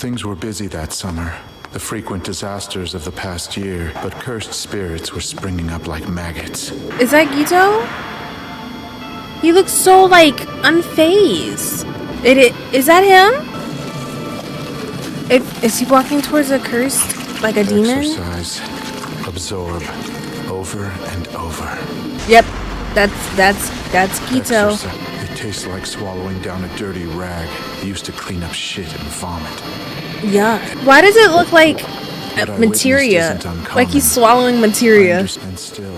Things were busy that summer. The frequent disasters of the past year, but cursed spirits were springing up like maggots. Is that Gito? He looks so, like, unfazed. Is that him? Is he walking towards a cursed, like a demon? Exercise. Absorb. Over and over. Yep. That's Gito. It tastes like swallowing down a dirty rag used to clean up shit and vomit. Yeah. Why does it look like materia? Like he's swallowing materia. And still,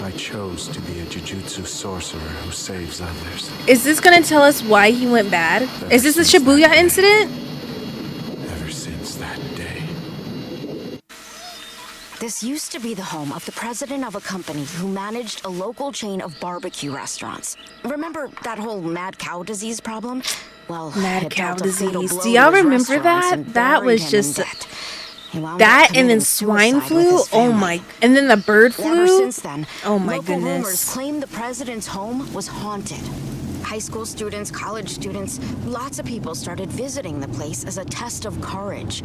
I chose to be a Jujutsu sorcerer who saves others. Is this gonna tell us why he went bad? Is this the Shibuya incident? Ever since that day. This used to be the home of the president of a company who managed a local chain of barbecue restaurants. Remember that whole mad cow disease problem? Well, mad cow disease. Do y'all remember that? That was just that, and then swine flu. Oh my! And then the bird flu. Ever since then, oh my local goodness! Rumors claim the president's home was haunted. High school students, college students, lots of people started visiting the place as a test of courage.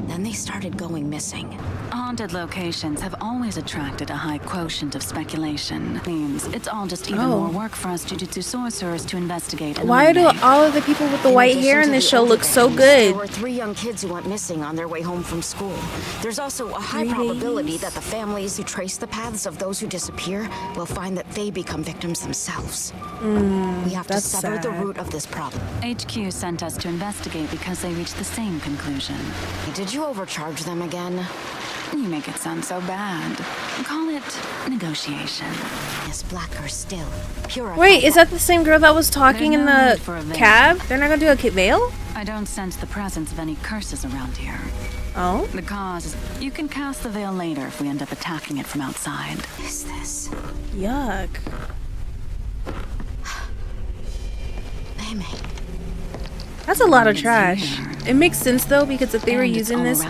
Then they started going missing. Haunted locations have always attracted a high quotient of speculation. Means it's all just even more work for us Jujutsu sorcerers to investigate. Why do all of the people with the white hair in this show look so good? There were 3 young kids who went missing on their way home from school. There's also a high probability that the families who trace the paths of those who disappear will find that they become victims themselves. We have to sever the root of this problem. HQ sent us to investigate because they reached the same conclusion. Did you overcharge them again? You make it sound so bad. Call it negotiation. Yes, blacker still. Pure. Wait, is that the same girl that was talking in the cab? They're not gonna do a veil? I don't sense the presence of any curses around here. Oh? The cause is you can cast the veil later if we end up attacking it from outside. What is this? Yuck. That's a lot of trash. It makes sense though, because if they were using this,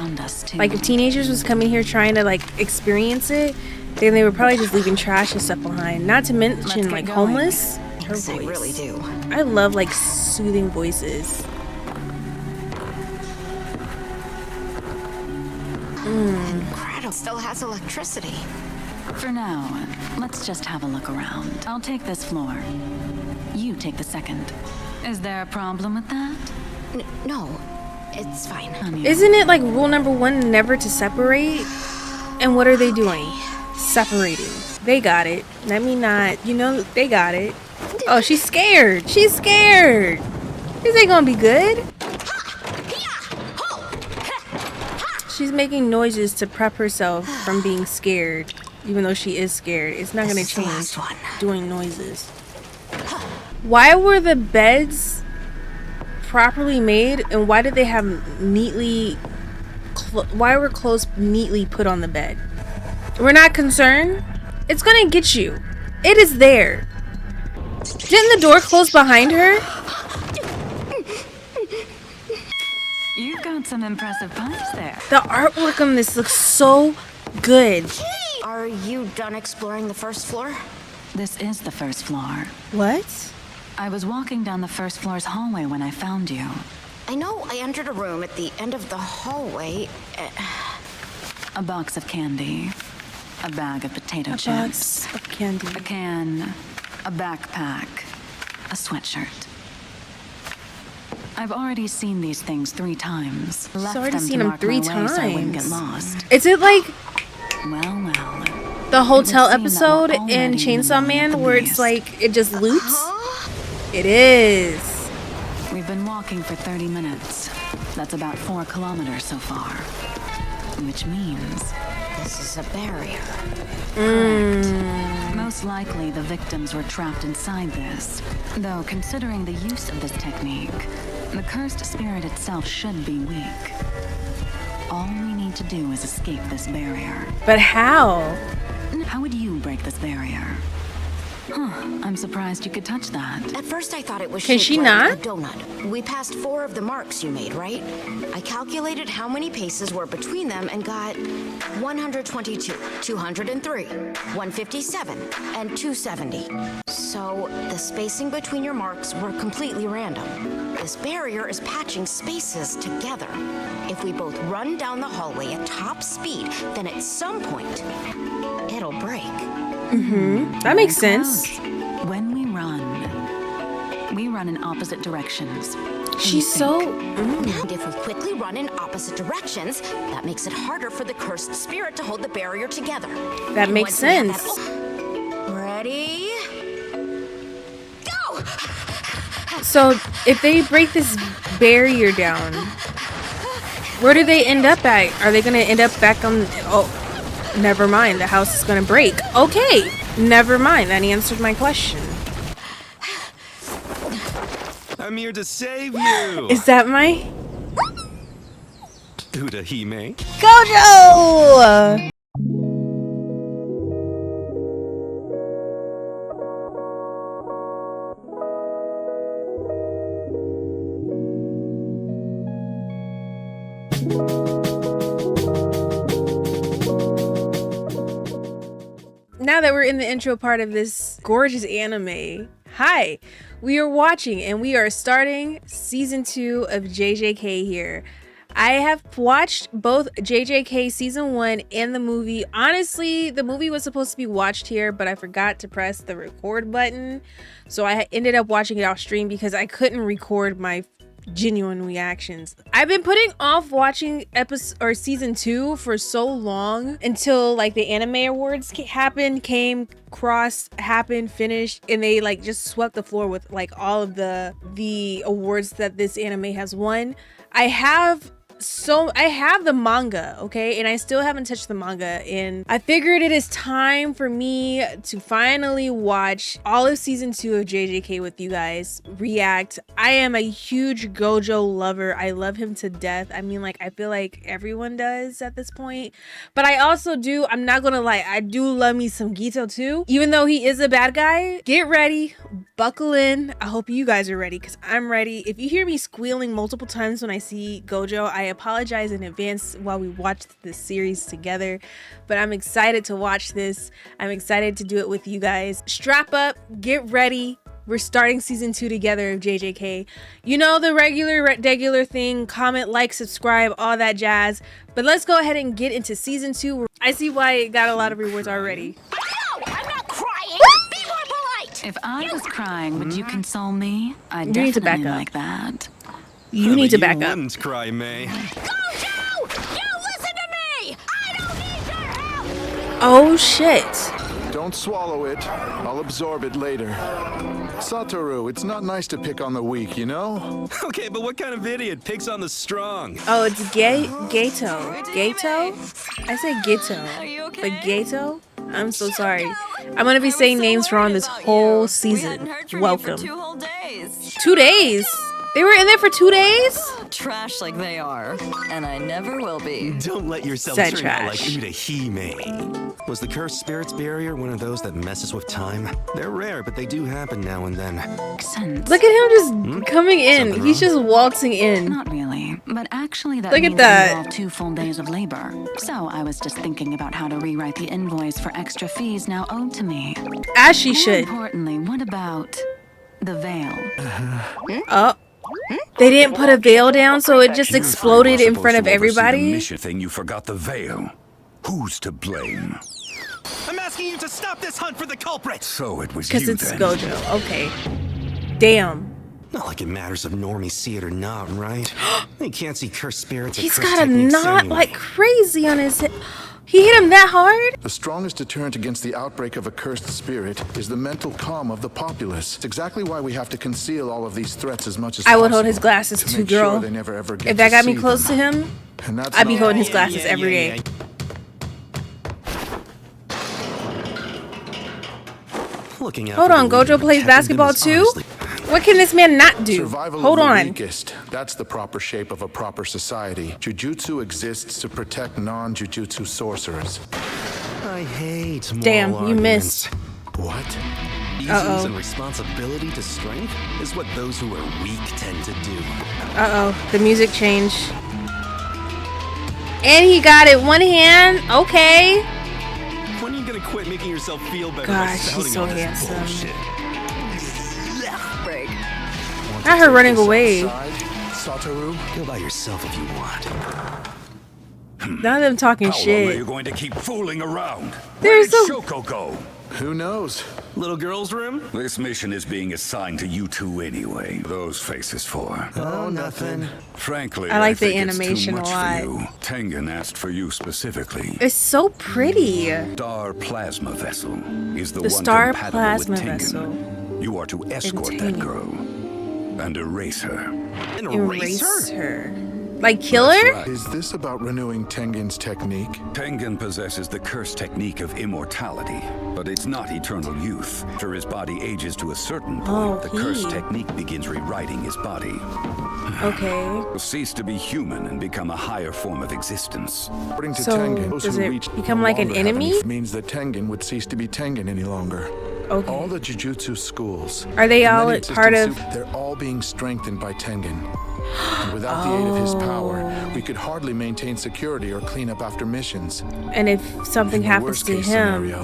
like if teenagers was coming here trying to like experience it, then they were probably just leaving trash and stuff behind. Not to mention like homeless. Her voice. I really do. I love like soothing voices. Incredible. Still has electricity. For now, let's just have a look around. I'll take this floor. You take the second. Is there a problem with that? No, it's fine. Isn't it like rule number 1 never to separate? And what are they doing? Separating. They got it. Let me not. You know, they got it. Oh, she's scared. She's scared. This ain't gonna be good. She's making noises to prep herself from being scared. Even though she is scared. It's not gonna change doing noises. Why were the beds properly made, and why did they have neatly why were clothes neatly put on the bed? We're not concerned. It's gonna get you. It is there. Didn't the door close behind her? You've got some impressive pipes there. The artwork on this looks so good. Are you done exploring the first floor? This is the first floor. What? I was walking down the first floor's hallway when I found you. I know I entered a room at the end of the hallway. A box of candy. A bag of potato chips. Box of candy. A can. A backpack. A sweatshirt. I've already seen these things 3 times. She's already seen them 3 times. So I wouldn't get lost. Is it like well. the hotel episode in Chainsaw Man where it's like it just loops? It is. We've been walking for 30 minutes. That's about 4 kilometers so far. Which means this is a barrier. Correct. Most likely the victims were trapped inside this. Though considering the use of this technique, the cursed spirit itself should be weak. All we need to do is escape this barrier. But how? How would you break this barrier? I'm surprised you could touch that. At first I thought it was Can shaped she like not? a donut. We passed 4 of the marks you made, right? I calculated how many paces were between them and got 122, 203, 157, and 270. So the spacing between your marks were completely random. This barrier is patching spaces together. If we both run down the hallway at top speed, then at some point, it'll break. That makes sense. When we run in opposite directions. She's so... And if we quickly run in opposite directions, that makes it harder for the cursed spirit to hold the barrier together. That And makes once we have that- sense. Ready? Go! So if they break this barrier down, where do they end up at? Are they gonna end up back on... Oh, never mind. The house is gonna break. Okay, never mind. That answered my question. I'm here to save you. Is that my... Urahime. Gojo! Now that we're in the intro part of this gorgeous anime, hi, we are watching and we are starting season 2 of JJK here. I have watched both JJK season 1 and the movie. Honestly, the movie was supposed to be watched here, but I forgot to press the record button. So I ended up watching it off stream because I couldn't record my genuine reactions. I've been putting off watching season 2 for so long until like the anime awards happened, finished, and they like just swept the floor with like all of the awards that this anime has won. I have the manga, okay, and I still haven't touched the manga, and I figured it is time for me to finally watch all of season 2 of JJK with you guys, react. I am a huge Gojo lover. I love him to death. I mean, like, I feel like everyone does at this point, but I also do, I'm not gonna lie, I do love me some Gito too, even though he is a bad guy. Get ready, buckle in. I hope you guys are ready, because I'm ready. If you hear me squealing multiple times when I see Gojo, I apologize in advance while we watch this series together, but I'm excited to watch this. I'm excited to do it with you guys. Strap up, get ready. We're starting season 2 together of JJK. You know the regular thing, comment, like, subscribe, all that jazz. But let's go ahead and get into season 2. I see why it got a lot of rewards already. No, I'm not crying! Be more polite! If I was crying, would you console me? I You need to back definitely up. like that. You need to back up. You wouldn't cry, May. Gojo! You listen to me! I don't need your help! Oh shit. Don't swallow it. I'll absorb it later. Satoru, it's not nice to pick on the weak, you know? Okay, but what kind of idiot picks on the strong? Oh, it's Gato. Gato? I said Gito. But Gato? I'm so sorry. I'm gonna be saying names wrong this whole season. Welcome. 2 whole days. 2 days? They were in there for 2 days? Trash like they are, and I never will be. Don't let yourself Said turn out like trash. Urahime. Was the cursed spirits barrier one of those that messes with time? They're rare, but they do happen now and then. Sense. Look at him just coming in. Something He's just waltzing in. Not really, but actually that Look at means that. it involved 2 full days of labor. So I was just thinking about how to rewrite the invoice for extra fees now owed to me. As she More should. importantly, what about the veil? Oh. They didn't put a veil down, so it just exploded in front of everybody. Mission thing, you forgot the veil. Who's to blame? I'm asking you to stop this hunt for the culprit! So it was Because you it's then. Gojo. Okay. Damn. Not like it matters if normies see it or not, right? They can't see cursed spirits or He's cursed got a techniques knot anyway. like crazy on his head. He hit him that hard? The strongest deterrent against the outbreak of a cursed spirit is the mental calm of the populace. It's exactly why we have to conceal all of these threats as much as I possible. would hold his glasses to too, make sure girl. they never ever get If that to got me see close to them. him, And that's I'd be not- holding his glasses every day. Looking out Hold for on, the leader Gojo of plays Tekkendim basketball is too? honestly- What can this man not do? Survival Hold of the on. weakest. That's the proper shape of a proper society. Jujutsu exists to protect non-jujutsu sorcerers. I hate moral Damn, you arguments. missed. What? Easiness and responsibility to strength is what those who are weak tend to do. The music changed. And he got it one hand. Okay. When are you gonna quit making yourself feel better by Gosh, shouting she's so all this handsome. bullshit? Break. Not her running away. Satoru? Go by yourself if you want. None of them talking How long are you shit. going to keep fooling around? They're Where did so- Shoko go? Who knows? Little girl's room? This mission is being assigned to you two anyway. Those faces for. Oh, nothing. Frankly, I like the think it's too animation a much lot. for you. Tengen asked for you specifically. It's so pretty. Star Plasma Vessel is the The one Star compatible Plasma with Tengen. Vessel. You are to escort that Tengen. girl and erase her. An Erase eraser? her. Like kill her? That's right. Is this about renewing Tengen's technique? Tengen possesses the cursed technique of immortality, but it's not eternal youth. After his body ages to a certain point, the cursed he. technique begins rewriting his body. Okay. Will cease to be human and become a higher form of existence. According to So, Tengen, those does who it reach become no like an longer have enemy? any- means that Tengen would cease to be Tengen any longer. Okay. All the Jujutsu schools. Are they and all many part existing of- they're all being strengthened by Tengen. And without the aid of his power, we could hardly maintain security or clean up after missions. And if something In the happens worst to case him, scenario,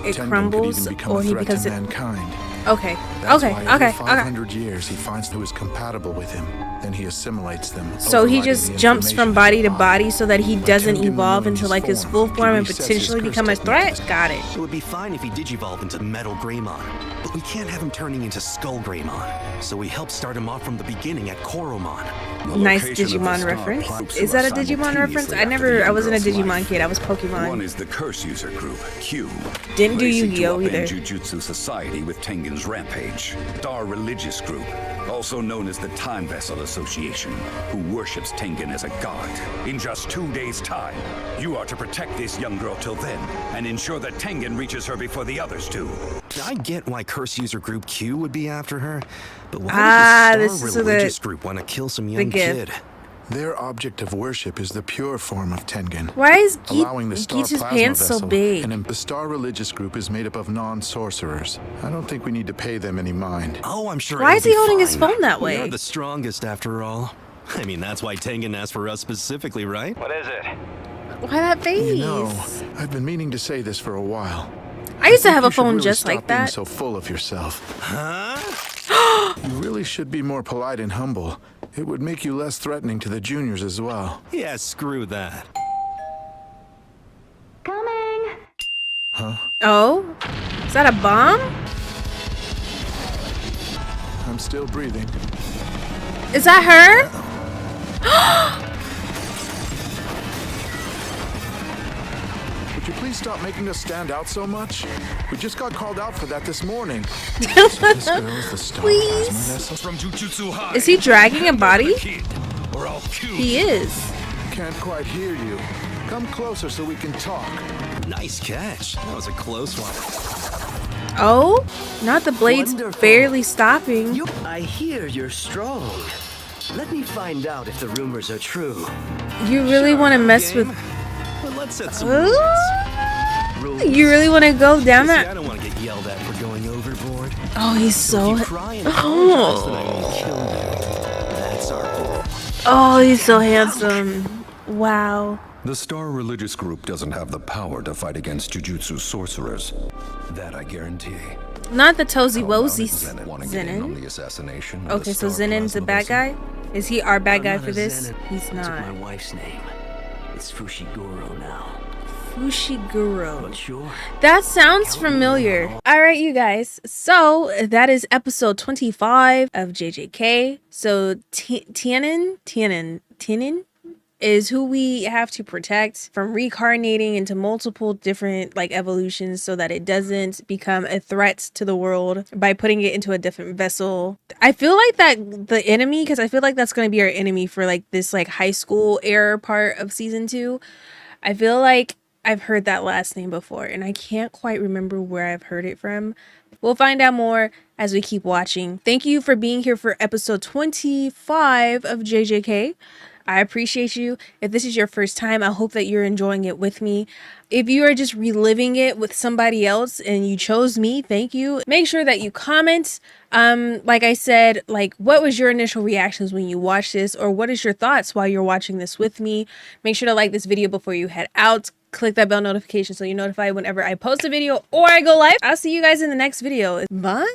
it Tengen crumbles, could even become or a he threat becomes to a- mankind. okay. That's Okay. why Okay. every Okay. 500 years he finds who is compatible with him. Then he assimilates them. So he overriding just the jumps from information body in to the body so that he By doesn't Tengen evolve renewing into his like his full he form and resets his potentially curse become a technique. threat. Got it. It would be fine if he digivolved into Metal Greymon, but we can't have him turning into Skull Greymon. So we help start him off from the beginning at Koromon. The Nice location of the Digimon star reference. pipes Is who are that a Digimon reference? simultaneously I after the wasn't a young girl's Digimon life. kid. I was One Pokemon. is the Curse User Group, Q. Didn't do They seek to Yu-Gi-Oh upend either. Jujutsu Society with Tengen's rampage. Star Religious Group, also known as the Time Vessel Association, who worships Tengen as a god. In just 2 days' time, you are to protect this young girl till then, and ensure that Tengen reaches her before the others do. I get why Curse User Group Q would be after her, but why Ah, would this the is Star the- Religious Group want to kill some young gift. kid? Their object of worship is the pure form of Tengen. Why is Allowing the Star Geet's Plasma pants so Vessel, big? and the Star Religious Group is made up of non-sorcerers. I don't think we need to pay them any mind. Oh, I'm sure. Why it'll is he be holding his fine. phone that We are way? the strongest, after all. I mean, that's why Tengen asked for us specifically, right? What is it? Why that face? You know, I've been meaning to say this for a while. I used to have a You should phone really just stop like being that. so full of yourself. Huh? You really should be more polite and humble. It would make you less threatening to the juniors as well. Yeah, screw that. Oh, is that a bomb? I'm still breathing. Is that her? Would you please stop making us stand out so much? We just got called out for that this morning. So this girl is the Star Please? Plasma Vessel? From Jujutsu High. Is he dragging a body? Kid, or I'll kill He is. Can't quite hear you. Come closer so we can talk. Nice catch. That was a close one. Oh, not the blades Wonderful. barely stopping. I hear you're strong. Let me find out if the rumors are true. You really want to mess with? But let's set some Ooh, rules. you really want to go down See, I that? don't want to get yelled at for going overboard. Oh, he's So so. if you cry and apologize, then I won't kill you. That's our goal. Oh, he's so handsome. Wow. The Star Religious Group doesn't have the power to fight against Jujutsu sorcerers. That I guarantee. Not the Tozy How about Wozy Zenin wanting to get in on Zenin. the assassination of Okay, the so Star Zenin's the Plasma bad Vessel? guy? Is he our bad I'm guy not for a this? Zenin. He's I took my not. wife's name. It's Fushiguro now. Fushiguro. But sure. That sounds familiar. All right, you guys. So that is episode 25 of JJK. So Tianin is who we have to protect from reincarnating into multiple different like evolutions so that it doesn't become a threat to the world by putting it into a different vessel. I feel like that the enemy, because I feel like that's going to be our enemy for like this like high school era part of season 2. I feel like I've heard that last name before and I can't quite remember where I've heard it from. We'll find out more as we keep watching. Thank you for being here for episode 25 of JJK. I appreciate you. If this is your first time, I hope that you're enjoying it with me. If you are just reliving it with somebody else and you chose me, thank you. Make sure that you comment. Like I said, like, what was your initial reactions when you watched this, or what is your thoughts while you're watching this with me? Make sure to like this video before you head out. Click that bell notification so you're notified whenever I post a video or I go live. I'll see you guys in the next video. Bye.